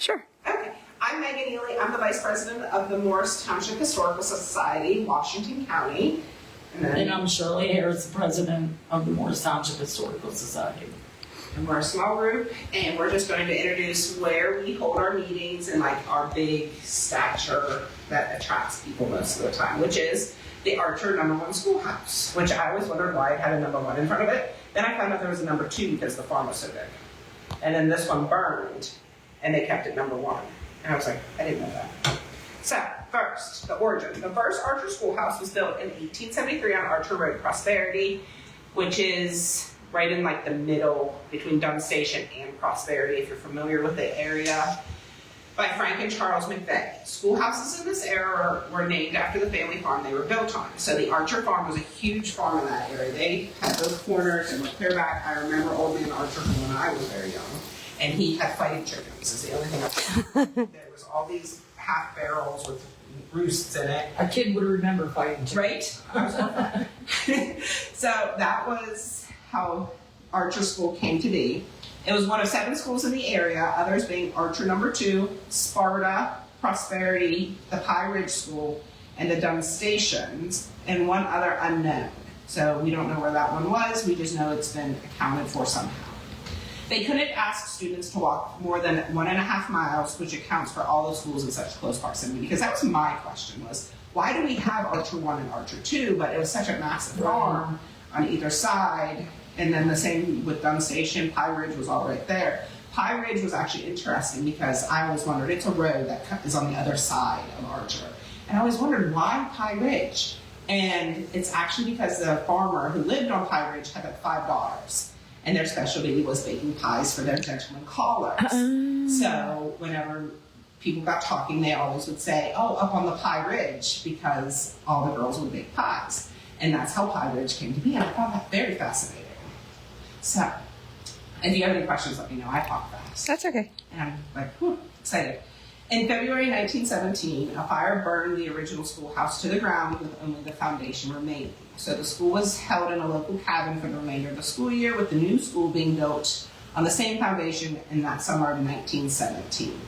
Sure. Okay. I'm Megan Ealy. I'm the Vice President of the Morris Township Historical Society, Washington County. And I'm Shirley Harris, the President of the Morris Township Historical Society. And we're a small group, and we're just going to introduce where we hold our meetings and like our big stature that attracts people most of the time, which is the Archer #1 schoolhouse, which I always wondered why it had a #1 in front of it. Then I found out there was a #2 because the farm was so big. And then this one burned, and they kept it #1. And I was like, I didn't know that. So, first, the origin. The first Archer schoolhouse was built in 1873 on Archer Road, Prosperity, which is right in like the middle between Dunn Station and Prosperity, if you're familiar with the area, by Frank and Charles McVay. Schoolhouses in this era were named after the family farm they were built on. So the Archer farm was a huge farm in that area. They had those corners and went clear back. I remember old man Archer from when I was very young. And he had fighting chickens, is the only thing I remember. There was all these half barrels with roosts in it. A kid would remember fighting chickens. Right? So that was how Archer School came to be. It was one of 7 schools in the area, others being Archer #2, Sparta, Prosperity, the Pie Ridge School, and the Dunn Stations, and one other unknown. So we don't know where that one was, we just know it's been accounted for somehow. They couldn't ask students to walk more than 1.5 miles, which accounts for all the schools in such close proximity, because that was my question was, why do we have Archer 1 and Archer 2, but it was such a massive farm on either side, and then the same with Dunn Station, Pie Ridge was all right there. Pie Ridge was actually interesting because I always wondered, it's a road that is on the other side of Archer, and I always wondered, why Pie Ridge? And it's actually because the farmer who lived on Pie Ridge had 5 daughters. And their specialty was baking pies for their gentlemen callers. So whenever people got talking, they always would say, oh, up on the Pie Ridge, because all the girls would bake pies. And that's how Pie Ridge came to be. And I found that very fascinating. So, if you have any questions, let me know. I talk fast. That's okay. And I'm like, whew, excited. In February 1917, a fire burned the original schoolhouse to the ground with only the foundation remaining. So the school was held in a local cabin for the remainder of the school year, with the new school being built on the same foundation in that summer of 1917.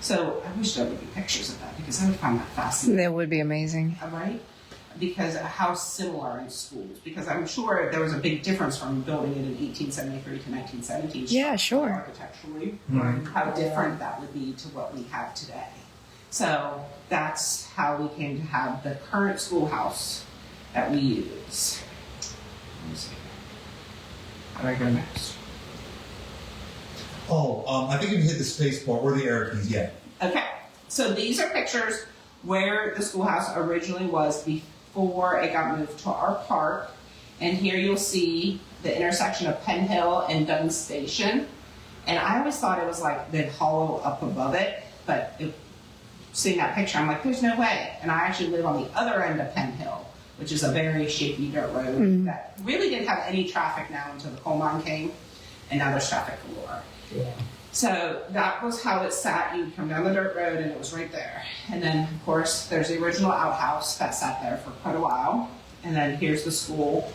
So I wish there would be pictures of that, because I would find that fascinating. That would be amazing. Right? Because how similar in schools. Because I'm sure there was a big difference from building it in 1873 to 1917. Yeah, sure. Architecturally, how different that would be to what we have today. So that's how we came to have the current schoolhouse that we use. Let me see. How do I go next? I think if you hit the space bar or the arrow keys, yeah. Okay, so these are pictures where the schoolhouse originally was before it got moved to our park. And here you'll see the intersection of Penn Hill and Dunn Station. And I always thought it was like they'd hollow up above it, but seeing that picture, I'm like, there's no way. And I actually live on the other end of Penn Hill, which is a very shaky dirt road that really didn't have any traffic now until the coal mine came, and now there's traffic galore. Yeah. So that was how it sat. You'd come down the dirt road and it was right there. And then, of course, there's the original outhouse that sat there for quite a while. And then here's the school.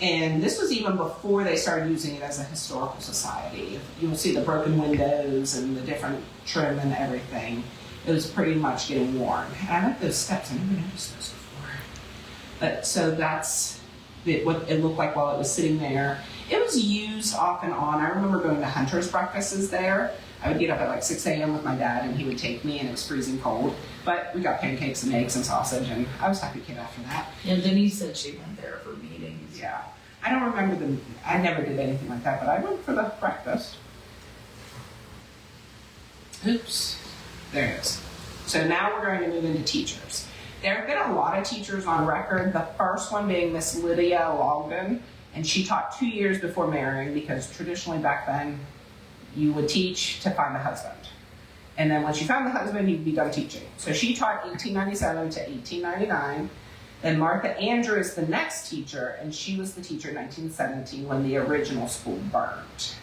And this was even before they started using it as a historical society. You'll see the broken windows and the different trim and everything. It was pretty much getting worn. And I like those steps. I never noticed those before. But so that's what it looked like while it was sitting there. It was used off and on. I remember going to hunters' breakfasts there. I would get up at like 6 a.m. with my dad, and he would take me, and it was freezing cold. But we got pancakes and eggs and sausage, and I was a happy kid after that. And Denise said she went there for meetings. Yeah. I don't remember I never did anything like that, but I went for the breakfast. Oops. There it is. So now we're going to move into teachers. There have been a lot of teachers on record, the first one being Miss Lydia Longden, and she taught 2 years before marrying, because traditionally back then you would teach to find a husband. And then once you found the husband, you'd be done teaching. So she taught 1897 to 1899. Then Martha Andrew is the next teacher, and she was the teacher in 1917 when the original school burned.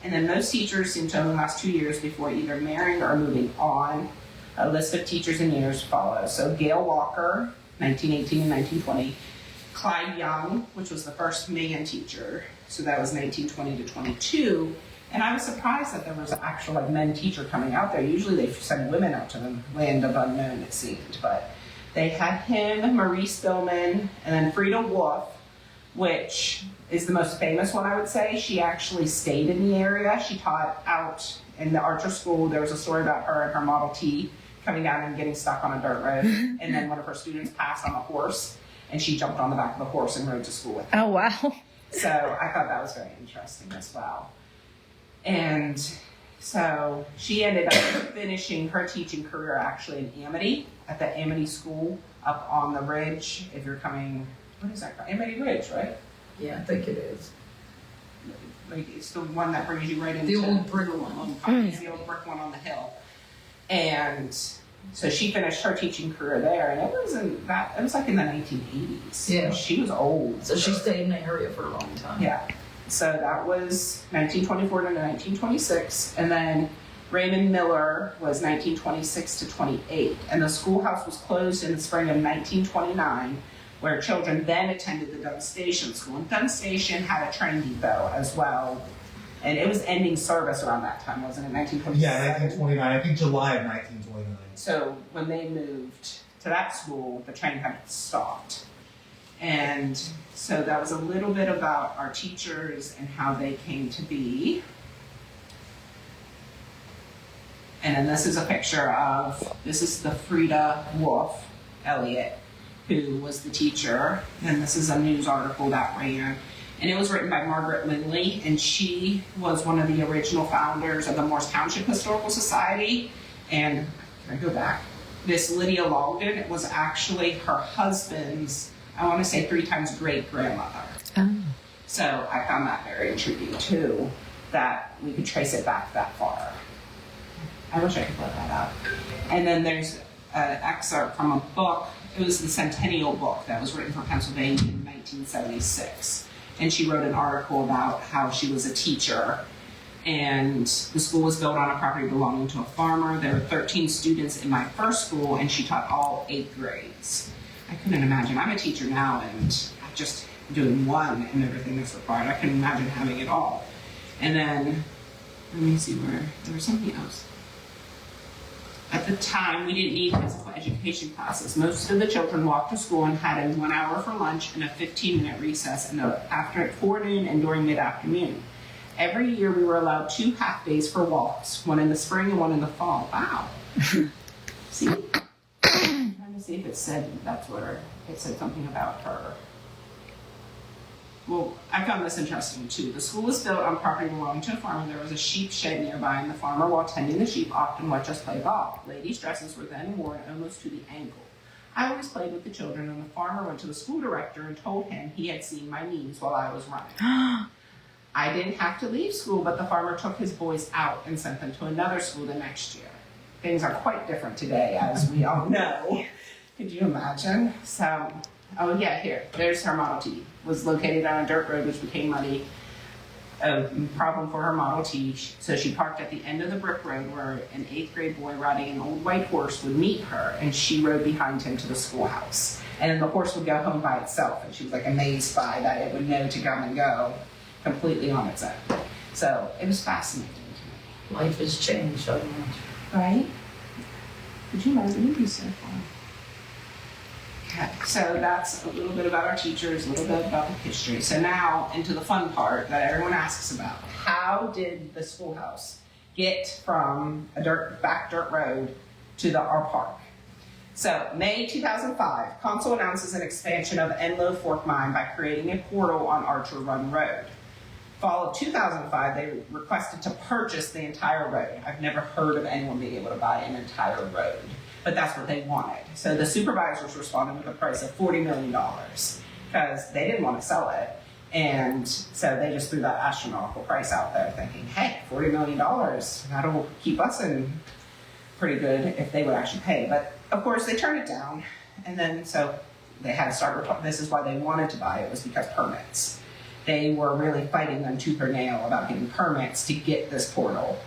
And then most teachers seem to only last 2 years before either marrying or moving on. A list of teachers and years follows. So Gail Walker, 1918 and 1920. Clyde Young, which was the first man teacher, so that was 1920 to 22. And I was surprised that there was an actual like men teacher coming out there. Usually they send women out to the land of unknown, it seemed. But they had him, Marie Spillman, and then Frida Wolf, which is the most famous one, I would say. She actually stayed in the area. She taught out in the Archer School. There was a story about her and her Model T coming down and getting stuck on a dirt road. And then one of her students passed on a horse, and she jumped on the back of the horse and rode to school with him. Oh, wow. So I thought that was very interesting as well. And so she ended up finishing her teaching career actually in Amity, at the Amity School up on the ridge. If you're coming, what is that called? Amity Ridge, right? Yeah, I think it is. Like it's the one that brings you right into The old brick one. It's the old brick one on the hill. And so she finished her teaching career there, and it was like in the 1980s. Yeah. She was old. So she stayed in the area for a long time. Yeah. So that was 1924 to 1926, and then Raymond Miller was 1926 to 28, and the schoolhouse was closed in the spring of 1929, where children then attended the Dunn Station School. And Dunn Station had a train depot as well, and it was ending service around that time, wasn't it? 1927? Yeah, 1929. I think July of 1929. So when they moved to that school, the train had stopped. And so that was a little bit about our teachers and how they came to be. And then this is a picture of, this is the Frida Wolf Elliott, who was the teacher. And this is a news article that ran. And it was written by Margaret Lindley, and she was one of the original founders of the Morris Township Historical Society. And can I go back? This Lydia Longden was actually her husband's, I want to say 3 times great-grandmother. Oh. So I found that very intriguing too, that we could trace it back that far. I wish I could let that up. And then there's an excerpt from a book. It was the Centennial book that was written for Pennsylvania in 1976. And she wrote an article about how she was a teacher, and the school was built on a property belonging to a farmer. There were 13 students in my first school, and she taught all 8 grades. I couldn't imagine. I'm a teacher now, and I'm just doing 1 and everything that's required. I couldn't imagine having it all. And then, let me see where, there was something else. At the time, we didn't need physical education classes. Most of the children walked to school and had a 1 hour for lunch and a 15-minute recess after at forenoon and during mid-afternoon. Every year, we were allowed 2 half days for walks, 1 in the spring and 1 in the fall. Wow. See? See if it said it said something about her. Well, I found this interesting too. The school was built on property belonging to a farmer. There was a sheep shed nearby, and the farmer, while tending the sheep, often let us play golf. Ladies' dresses were then worn almost to the ankle. I always played with the children, and the farmer went to the school director and told him he had seen my knees while I was running. I didn't have to leave school, but the farmer took his boys out and sent them to another school the next year. Things are quite different today, as we all know. Could you imagine? So, oh yeah, here, there's her Model T. Was located on a dirt road, which became muddy. A problem for her Model T. So she parked at the end of the brick road where an 8th grade boy riding an old white horse would meet her, and she rode behind him to the schoolhouse. And then the horse would go home by itself, and she was like amazed by that it would know to come and go completely on its own. So it was fascinating to me. Life has changed so much. Right? Could you imagine? It'd be so fun. Okay, so that's a little bit about our teachers, a little bit about the history. So now into the fun part that everyone asks about. How did the schoolhouse get from a back dirt road to our park? So May 2005, Council announces an expansion of Enlow Fork Mine by creating a portal on Archer Run Road. Fall of 2005, they requested to purchase the entire road. I've never heard of anyone being able to buy an entire road, but that's what they wanted. So the supervisors responded with a price of $40 million because they didn't want to sell it. And so they just threw that astronomical price out there thinking, hey, $40 million, that'll keep us in pretty good if they would actually pay. But of course they turned it down. And then so they had to start, this is why they wanted to buy it, was because permits. They were really fighting them tooth or nail about getting permits to get this portal.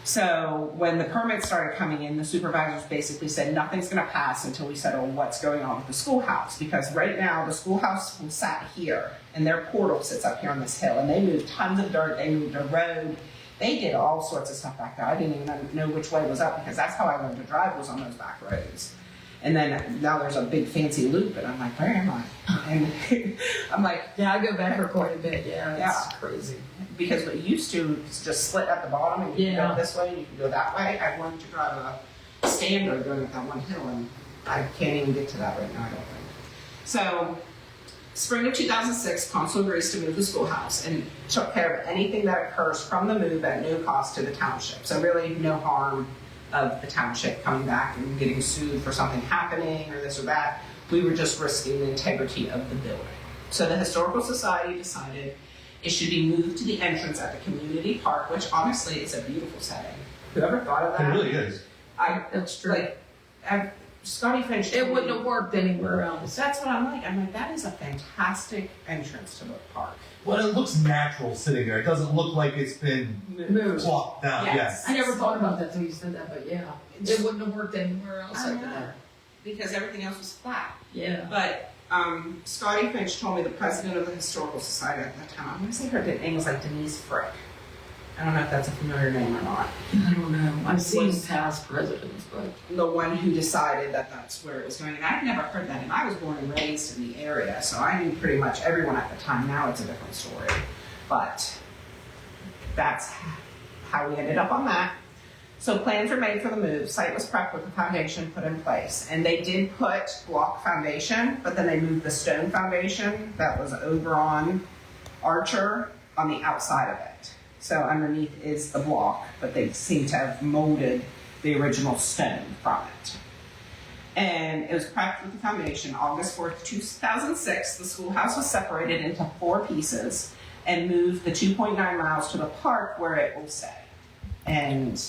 So when the permits started coming in, the supervisors basically said nothing's going to pass until we settle what's going on with the schoolhouse. Because right now the schoolhouse sat here and their portal sits up here on this hill, and they moved tons of dirt, they moved a road, they did all sorts of stuff back there. I didn't even know which way was up because that's how I learned to drive, was on those back roads. And then now there's a big fancy loop, and I'm like, where am I? And I'm like, Yeah, I go back there quite a bit. Yeah, it's Yeah. crazy. because what used to is just split at the bottom, and you can Yeah. go this way and you can go that way. I learned to drive a standard going up that one hill, and I can't even get to that right now, I don't think. So, spring of 2006, council agrees to move the schoolhouse and took care of anything that occurs from the move at no cost to the township. So really no harm of the township coming back and getting sued for something happening or this or that. We were just risking the integrity of the building. So the Historical Society decided it should be moved to the entrance at the community park, which honestly is a beautiful setting. Whoever thought of It that? really is. That's true. Scotty Finch. It told wouldn't me- have worked anywhere else. That's what I'm like. I'm like, that is a fantastic entrance to the park. Well, it looks natural sitting there. It doesn't look like it's been Moved. plopped down. Yes. I never thought about that till you said that, but yeah, it wouldn't have worked anywhere else I over know. there. Because everything else was flat. Yeah. But Scotty Finch told me, the president of the Historical Society at that time, I'm going to say her name was like Denise Frick. I don't know if that's a familiar name or not. I don't know. I've seen Was- past presidents, but The one who decided that that's where it was going. And I'd never heard that. And I was born and raised in the area, so I knew pretty much everyone at the time. Now it's a different story. But that's how we ended up on that. So plans were made for the move. Site was prepped with the foundation put in place. And they did put block foundation, but then they moved the stone foundation that was over on Archer on the outside of it. So underneath is the block, but they seem to have molded the original stone from it. And it was prepped with the foundation. August 4th, 2006, the schoolhouse was separated into 4 pieces and moved the 2.9 miles to the park where it will stay. And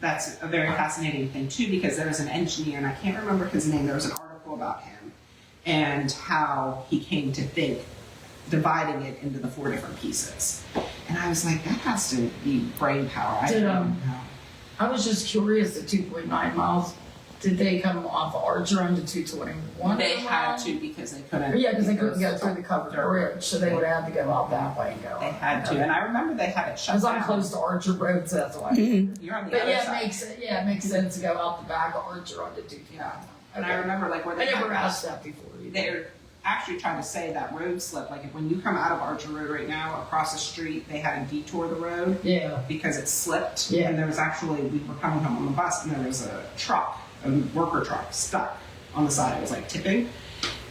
that's a very fascinating thing too, because there was an engineer, and I can't remember his name, there was an article about him and how he came to think dividing it into the 4 different pieces. And I was like, that has to be brain power. I Did, don't know. I was just curious, the 2.9 miles, did they come off Archer onto 221? They had to because they couldn't. Yeah, because they couldn't go through the covered bridge, so they would have to go out that way and go. They had to, and I remember they had it shut Because down. I'm close to Archer Road, so that's why. You're on the But other yeah, side. it makes sense to go out the back of Archer onto 221. Yeah. And I remember like where I they never had, asked that before either. they're actually trying to say that road slip. Like if when you come out of Archer Road right now, across the street, they had to detour the road Yeah. because it slipped. Yeah. And there was actually, we were coming home on the bus, and there was a truck, a worker truck, stuck on the side. It was like tipping.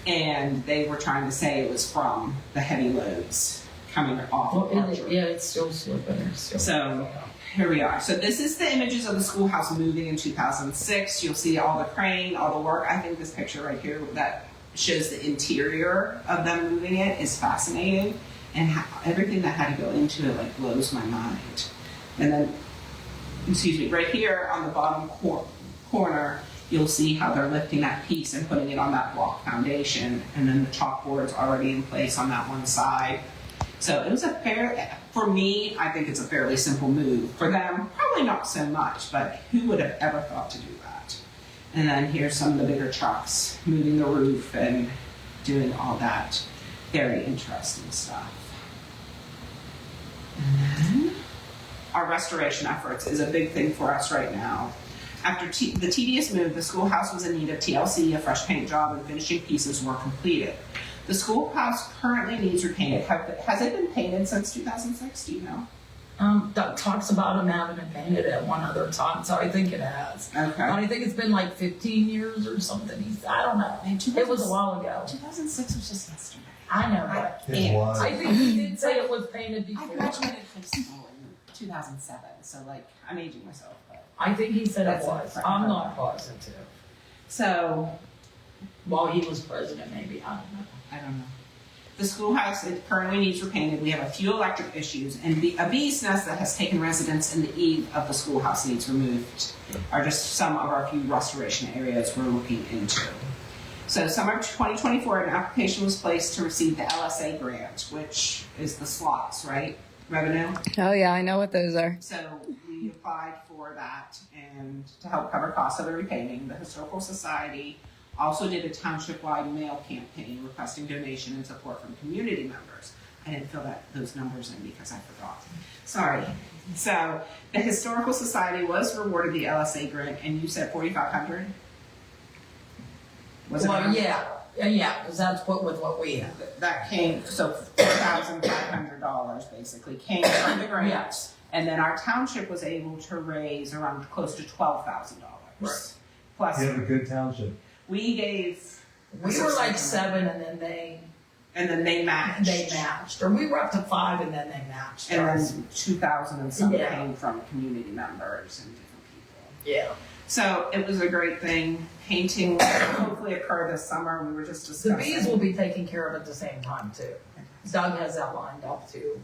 And they were trying to say it was from the heavy loads coming off Well, of and Archer. yeah, it's still slipping. It's still So here we are. So this is the images of the schoolhouse moving in 2006. You'll see all the crane, all the work. I think this picture right here that shows the interior of them moving it is fascinating, and how, everything that had to go into it like blows my mind. And then, excuse me, right here on the bottom corner, you'll see how they're lifting that piece and putting it on that block foundation, and then the chalkboard's already in place on that one side. So it was for me, I think it's a fairly simple move. For them, probably not so much, but who would have ever thought to do that? And then here's some of the bigger trucks moving the roof and doing all that very interesting stuff. And then our restoration efforts is a big thing for us right now. After the tedious move, the schoolhouse was in need of TLC, a fresh paint job, and finishing pieces were completed. The schoolhouse currently needs repainted. Has it been painted since 2006? Do you know? Doug talks about them having it painted at one other time, so I think it has. Okay. I think it's been like 15 years or something. I don't know. Man, It was a while ago. 2006 was just yesterday. I know, but It was. I think he did say it was painted I before. graduated high school in 2007, so like I'm aging myself. But. I think he said it That's was. it. I'm not positive. So While he was president, maybe. I don't know. I don't know. The schoolhouse, it currently needs repainted. We have a few electric issues, and a bee's nest that has taken residence in the eve of the schoolhouse needs removed. Are just some of our few restoration areas we're looking into. So summer 2024, an application was placed to receive the LSA grant, which is the slots, right? Revenue. Oh yeah, I know what those are. So we we applied for that and to help cover costs of the repainting. The Historical Society also did a township-wide mail campaign requesting donation and support from community members. I didn't fill those numbers in because I forgot. Sorry. So the Historical Society was rewarded the LSA grant, and you said $4,500. Was it? Well, yeah, because that's what we have. That came, so $4,500 basically came from the grant. Yes. And then our township was able to raise around close to $12,000. Right. Plus, You have a good township. we gave. We were like 7, and then they matched. they matched, or we were up to 5, and then they matched. And ours. then 2,000 and something Yeah. came from community members and different people. Yeah. So it was a great thing. Painting will hopefully occur this summer. We were just The discussing. bees will be taken care of at the same time too. Doug has that lined up too.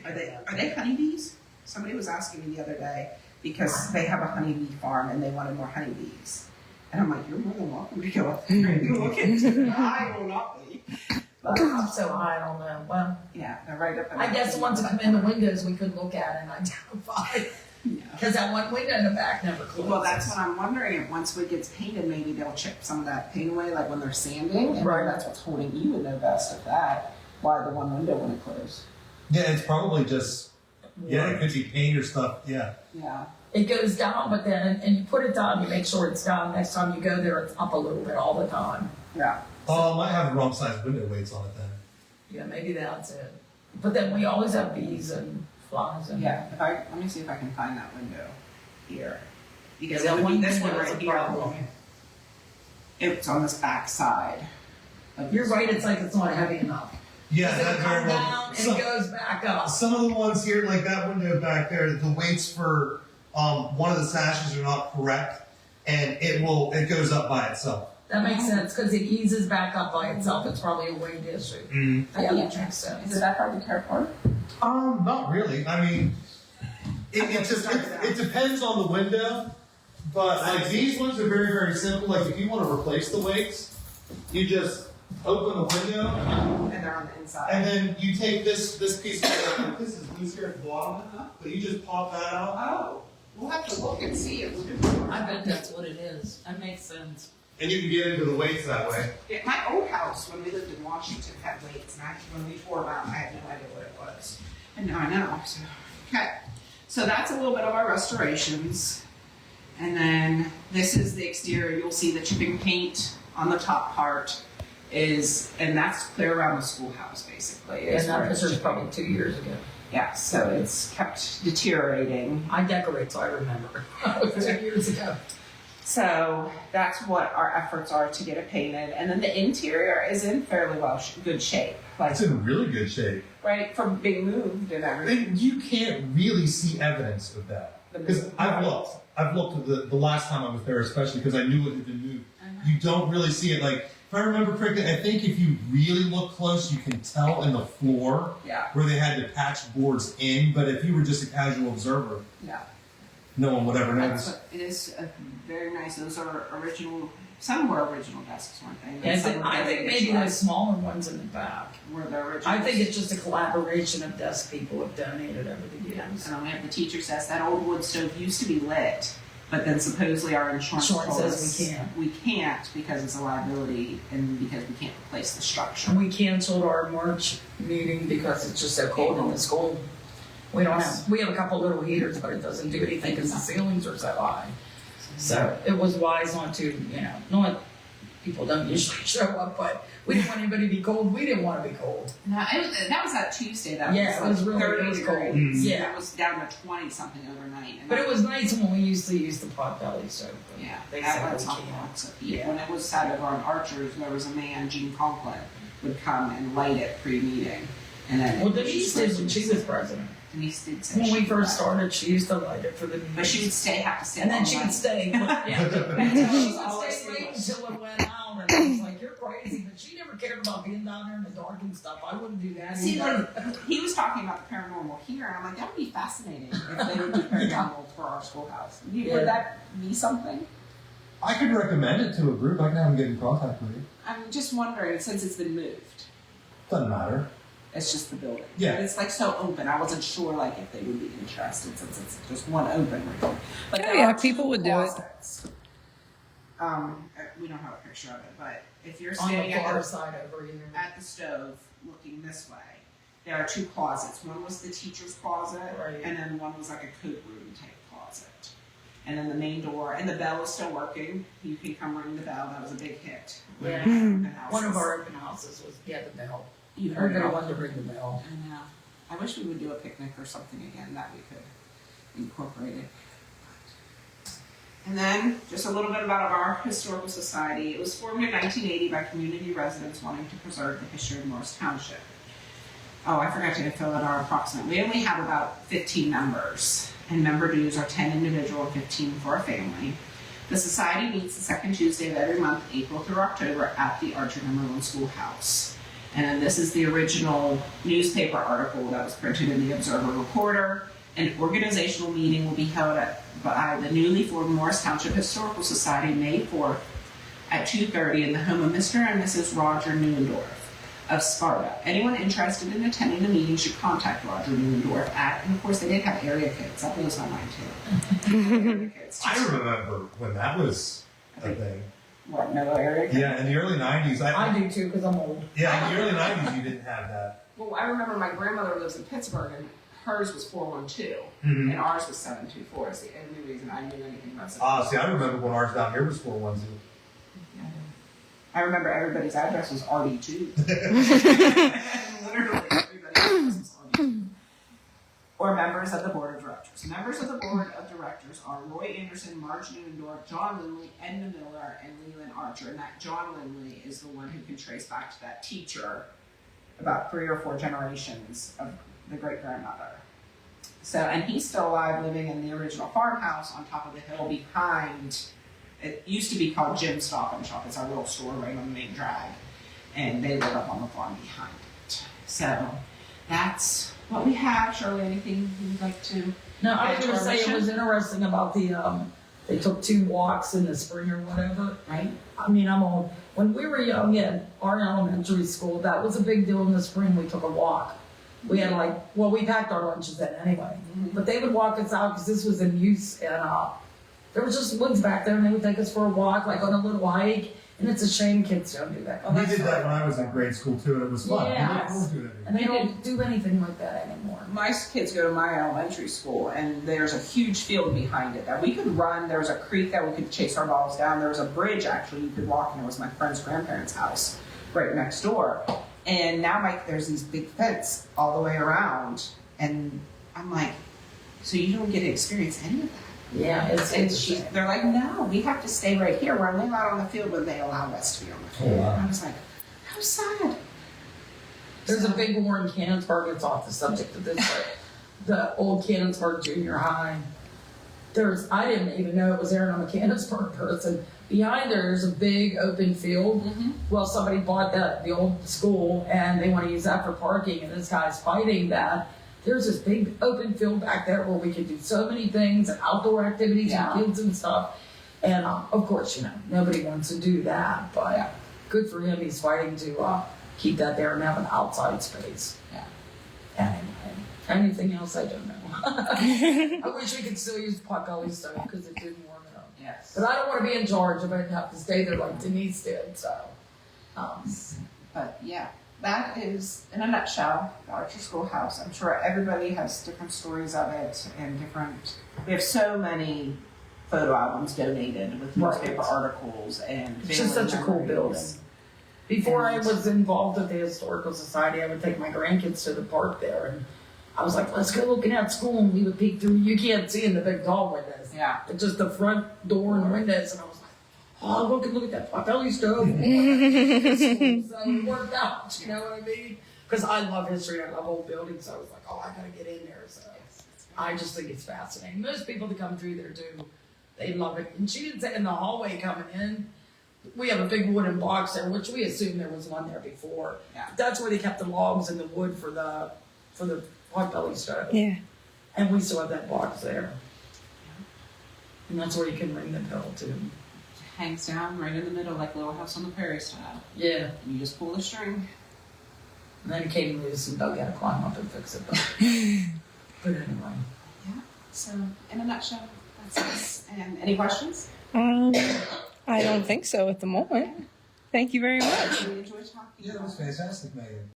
Are they honeybees? Somebody was asking me the other day because they have a honeybee farm and they wanted more honeybees. And I'm like, you're more than welcome to go up there and look into it. I will not be. But up so high, I don't know. Well, Yeah, they're right up in I guess the ones that come in the windows we could look at and identify. Yeah. Because that one window in the back never closes. Well, that's what I'm wondering. If once it gets painted, maybe they'll chip some of that paint away, like when they're sanding. And Right. that's what's holding you would know best of that. Why the one window wouldn't close. Yeah, it's probably just, it could be paint or stuff, yeah. Yeah. It goes down, but then, and you put it down, you make sure it's down. Next time you go there, it's up a little bit all the time. Yeah. Oh, I might have the wrong size window weights on it then. Yeah, maybe that's it. But then we always have bees and flies and. Yeah. Let me see if I can find that window here. Because Yeah, it would be one this one window is right a here. problem. It's on this back side. of You're this right, one. it's like it's not heavy enough. Yeah, It'll that come very well. down and it goes back up. Some of the ones here, like that window back there, the weights for one of the sashes are not correct, and it goes up by itself. That makes sense, because it eases back up by itself. It's probably a weight issue. Mm-hmm. Yeah, that makes Is sense. it that hard to care for? Not really. I mean, it depends on the window, but like these ones are very, very simple. Like if you want to replace the weights, you just open the window, And they're on the inside. and then you take this piece of this is loose here at the bottom, but you just pop that out. Oh, we'll have to look and see if we I bet that's what it is. That makes sense. And you can get into the weights that way. Yeah, my old house, when we lived in Washington, had weights, and when we tore them out, I had no idea what it was. And now I know. So, okay. So that's a little bit of our restorations. And then this is the exterior. You'll see the chipping paint on the top part and that's clear around the schoolhouse, basically. And that picture's probably 2 years ago. Yeah, so it's kept deteriorating. I decorate, so I remember. It was 2 years ago. So that's what our efforts are to get it painted. And then the interior is in fairly good shape. Like, It's in really good shape. right, from being moved and everything. And you can't really see evidence of that. Because I've looked at the last time I was there, especially because I knew it had been moved. You don't really see it. Like, if I remember correctly, I think if you really look close, you can tell in the floor Yeah, where they had to patch boards in. But if you were just a casual observer, yeah. no one would ever That's notice. it is very nice. Those are original. Some were original desks, weren't they? And Yeah, some were I think maybe original. those smaller ones in the back. Were the originals. I think it's just a collaboration of desk people have donated over the years. And then we have the teacher says that old wood stove used to be lit, but then supposedly our insurance Insurance told says us we can't. we can't because it's a liability and because we can't replace the structure. We canceled our March meeting because it's just so cold in the school. We have a couple little heaters, but it doesn't do anything because the ceilings are so high. So it was wise not to, not people don't usually show up, but we didn't want anybody to be cold. We didn't want to be cold. No, that was that Tuesday. That Yeah, it was really 30 cold. degrees. Yeah. It was down to 20 something overnight. And But it was nice when we used to use the pot belly stove. yeah, They that said was we on can't. lots of heat. Yeah. When it was sat over on Archers, there was a man, Gene Conklin, would come and light it pre-meeting, and then Well, Denise did when she was president. Denise did say When we she first would. started, she used to light it for the But she would meetings. have to stay. And then all she would night. stay. Yeah. She would stay late until it went out, and I was like, "You're crazy." But she never cared about being down there in the dark and stuff. I wouldn't do that. See, either. like, he was talking about the paranormal here, and I'm like, that would be fascinating if they would do paranormal for our schoolhouse. Yeah. Would that be something? I could recommend it to a group. I can have them get in contact with you. I'm just wondering, since it's been moved. Doesn't matter. It's just the building. Yeah. But it's like so open. I wasn't sure like if they would be interested since it's just one open room. But there yeah, are people two would do it. closets. We don't have a picture of it, but if you're On the standing far side over here. at the stove looking this way, there are two closets. One was the teacher's closet, Right. and then one was like a coat room type closet. And then the main door, and the bell is still working. You can come ring the bell. That was a big hit. Yeah. Open One of houses. our open houses was, the bell. You We're heard gonna it. want to ring the bell. I know. I wish we would do a picnic or something again that we could incorporate it. And then, just a little bit about our historical society. It was formed in 1980 by community residents wanting to preserve the history of Morris Township. Oh, I forgot to fill out our approximate. We only have about 15 members, and member dues are 10 individual and 15 for a family. The society meets the second Tuesday of every month, April through October, at the Archer No. 1 Schoolhouse. And this is the original newspaper article that was printed in the Observer Reporter. An organizational meeting will be held by the newly formed Morris Township Historical Society May 4th at 2:30 in the home of Mr. and Mrs. Roger Neuendorf of Sparta. Anyone interested in attending the meeting should contact Roger Neuendorf at, and of course they did have area codes. That blows my mind too. Area codes. I remember when that was a thing. What, no area code? Yeah, in the early 90s. I do too, because I'm old. Yeah, in the early 90s you didn't have that. Well, I remember my grandmother lives in Pittsburgh and hers was 412 Mhm. and ours was 724. It's the only reason I knew anything about it. See, I remember when ours down here was 412. I remember everybody's address was RD2. Literally everybody's address was RD2. Or members of the board of directors. Members of the board of directors are Roy Anderson, Marge Neuendorf, John Lindley, Edna Miller, and Leland Archer. And that John Lindley is the one who can trace back to that teacher about 3 or 4 generations of the great-grandmother. So, and he's still alive, living in the original farmhouse on top of the hill behind. It used to be called Jim's Stop and Shop. It's our little store right on the main drag. And they live up on the farm behind it. So that's what we have. Shirley, anything you'd like to? No, I add was to gonna our say it mission? was interesting about the, they took 2 walks in the spring or whatever. Right? I mean, I'm old. When we were young at our elementary school, that was a big deal in the spring. We took a walk. We had we packed our lunches then anyway. Mhm. But they would walk us out because this was in use, and there was just woods back there, and they would take us for a walk, like on a little hike. And it's a shame kids don't do that. We did that when I was in grade school too, and it was fun. Yeah. We do it every And they don't do anything like that anymore. My kids go to my elementary school, and there's a huge field behind it that we could run. There's a creek that we could chase our balls down. There was a bridge, actually, you could walk, and it was my friend's grandparents' house right next door. And now there's these big fence all the way around, and I'm like, so you don't get to experience any of that? Yeah, it's They're like, no, we have to stay right here. We're only allowed on the field when they allow us to be on the field. Oh, wow. And I was like, how sad. There's a big war in Canonsburg. It's off the subject of this, but the old Canonsburg Junior High. I didn't even know it was there, and I'm a Canonsburg person. Behind there's a big open field. Mm-hmm. Well, somebody bought the old school, and they want to use that for parking, and this guy's fighting that. There's this big open field back there where we could do so many things and outdoor activities Yeah. and kids and stuff. And of course, nobody wants to do that, but good for him. He's fighting to keep that there and have an outside space. Yeah. Anyway, anything else, I don't know. I wish we could still use Potbelly stove because it didn't warm it up. Yes. But I don't want to be in charge of it and have to stay there like Denise did, so. But yeah, that is, in a nutshell, the Archer Schoolhouse. I'm sure everybody has different stories of it and we have so many photo albums donated with Right. newspaper articles and It's just family such a cool memories. building. Before I was involved with the Historical Society, I would take my grandkids to the park there, and I was like, let's go looking at school, and we would peek through. You can't see in the big tall windows. Yeah. It's just the front door and the windows, and I was like, oh, look at that Potbelly stove. So it worked out, you know what I mean? Because I love history, I love old buildings, so I was like, oh, I gotta get in there. So I just think it's fascinating. Most people that come through there do, they love it. And she didn't say in the hallway coming in, we have a big wooden box there, which we assumed there was one there before. Yeah. That's where they kept the logs and the wood for the Potbelly stove. Yeah. And we still have that box there. And that's where you can ring the bell too. Hangs down right in the middle like Little House on the Prairie style. Yeah. And you just pull the string. And then it came loose and Doug had to climb up and fix it. But anyway. Yeah. So in a nutshell, that's us. And any questions? I don't think so at the moment. Thank you very much. We enjoyed talking. Yeah, that was fantastic, Megan.